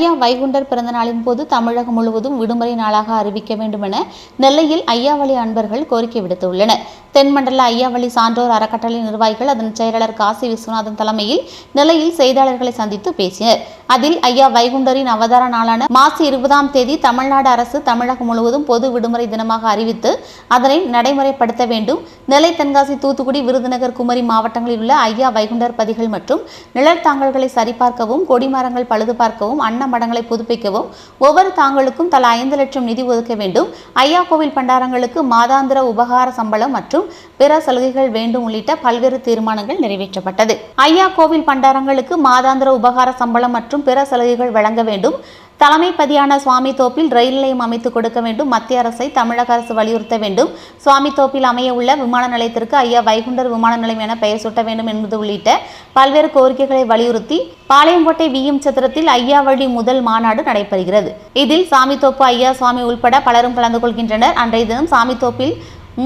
ஐயா வைகுண்டர் பிறந்த நாளின் போது தமிழகம் முழுவதும் விடுமுறை நாளாக அறிவிக்க வேண்டும் என நெல்லையில் ஐயாவளி அன்பர்கள் கோரிக்கை விடுத்துள்ளனர். தென்மண்டல ஐயாவளி சான்றோர் அறக்கட்டளை நிர்வாகிகள் அதன் செயலாளர் காசி விஸ்வநாதன் தலைமையில் நெல்லையில் செய்தியாளர்களை சந்தித்து பேசினர். அதில் ஐயா வைகுண்டரின் அவதார நாளான மாசி 20ஆம் தேதி தமிழ்நாடு அரசு தமிழகம் முழுவதும் பொது விடுமுறை தினமாக அறிவித்து அதனை நடைமுறைப்படுத்த வேண்டும். நெல்லை, தென்காசி, தூத்துக்குடி, விருதுநகர், குமரி மாவட்டங்களில் உள்ள ஐயா வைகுண்டர் பதிகள் மற்றும் நிழல் தாங்கல்களை சரிபார்க்கவும், கொடிமரங்கள் பழுது பார்க்கவும், அன்ன மடங்களை புதுப்பிக்கவும் ஒவ்வொரு தாங்களுக்கும் தலா 5 லட்சம் நிதி ஒதுக்க வேண்டும். ஐயா கோவில் பண்டாரங்களுக்கு மாதாந்திர உபகார சம்பளம் மற்றும் பிற சலுகைகள் வேண்டும் உள்ளிட்ட பல்வேறு தீர்மானங்கள் நிறைவேற்றப்பட்டது. ஐயா கோவில் பண்டாரங்களுக்கு மாதாந்திர உபகார சம்பளம் மற்றும் பிற சலுகைகள் வழங்க வேண்டும். தலைமைப்பதியான சுவாமி தோப்பில் ரயில் நிலையம் அமைத்து கொடுக்க வேண்டும். மத்திய அரசை தமிழக அரசு வலியுறுத்த வேண்டும். சுவாமி தோப்பில் அமைய உள்ள விமான நிலையத்திற்கு ஐயா வைகுண்டர் விமான நிலையம் என பெயர் சூட்ட வேண்டும் என்பது உள்ளிட்ட பல்வேறு கோரிக்கைகளை வலியுறுத்தி பாளையங்கோட்டை விஎம் சத்திரத்தில் ஐயாவளி முதல் மாநாடு நடைபெறுகிறது. இதில் சாமித்தோப்பு ஐயா சுவாமி உள்பட பலரும் கலந்து கொள்கின்றனர். அன்றைய தினம் சாமித்தோப்பில்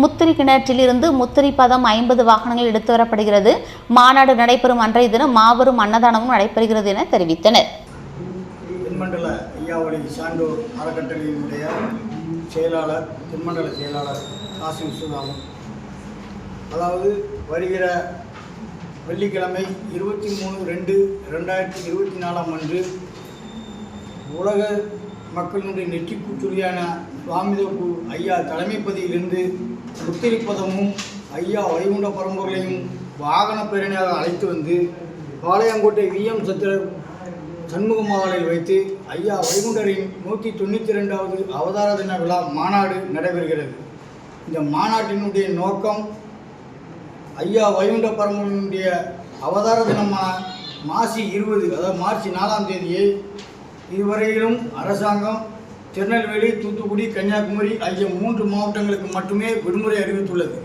முத்திரி கிணற்றில் இருந்து முத்திரி பதம் 50 வாகனங்கள் எடுத்து வரப்படுகிறது. மாநாடு நடைபெறும் அன்றைய தினம் மாபெரும் அன்னதானமும் நடைபெறுகிறது என தெரிவித்தனர். தென்மண்டல ஐயாவளி சான்றோர் அறக்கட்டளையினுடைய செயலாளர், தென்மண்டல செயலாளர் காசி விஸ்வநாதன். அதாவது வருகிற வெள்ளிக்கிழமை 23/2/2024 அன்று உலக மக்களுடைய நெற்றிக்குச்சுரியான சுவாமிதோப்பு ஐயா தலைமைப்பதியிலிருந்து முத்திரிப்பதமும் ஐயா வைகுண்ட பரம்பரையும் வாகன பேரணியாக அழைத்து வந்து பாளையங்கோட்டை விஎம் சத்திர சண்முகமாவளையில் வைத்து ஐயா வைகுண்டரின் 192வது அவதார தின விழா மாநாடு நடைபெறுகிறது. இந்த மாநாட்டினுடைய நோக்கம் ஐயா வைகுண்ட பரம்பரையினுடைய அவதார தினமான மாசி 20, அதாவது மார்ச் 4ஆம் தேதியை இதுவரையிலும் அரசாங்கம் திருநெல்வேலி, தூத்துக்குடி, கன்னியாகுமரி ஆகிய 3 மாவட்டங்களுக்கு மட்டுமே விடுமுறை அறிவித்துள்ளது.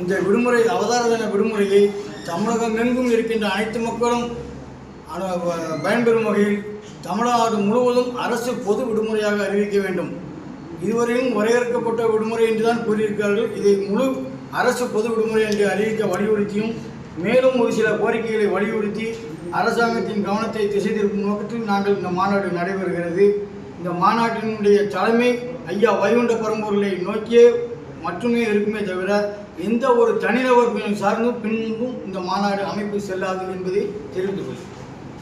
இந்த விடுமுறை அவதார தின விடுமுறையை தமிழகம் எங்கும் இருக்கின்ற அனைத்து மக்களும் பயன்பெறும் வகையில் தமிழ்நாடு முழுவதும் அரசு பொது விடுமுறையாக அறிவிக்க வேண்டும். இதுவரையும் வரையறுக்கப்பட்ட விடுமுறை என்றுதான் கூறியிருக்கிறார்கள். இதை முழு அரசு பொது விடுமுறை என்று அறிவிக்க வலியுறுத்தியும் மேலும் ஒரு சில கோரிக்கைகளை வலியுறுத்தி அரசாங்கத்தின் கவனத்தை திசை திருப்பும் நோக்கத்தில் நாங்கள் இந்த மாநாடு நடைபெறுகிறது. இந்த மாநாட்டினுடைய தலைமை ஐயா வைகுண்ட பரம்பொருளை நோக்கியே மட்டுமே இருக்குமே தவிர எந்த ஒரு தனிநபர் சார்ந்தும் பின்பும் இந்த மாநாடு அமைப்பு செல்லாது என்பதை தெரிவித்துக் கொள்கிறேன்.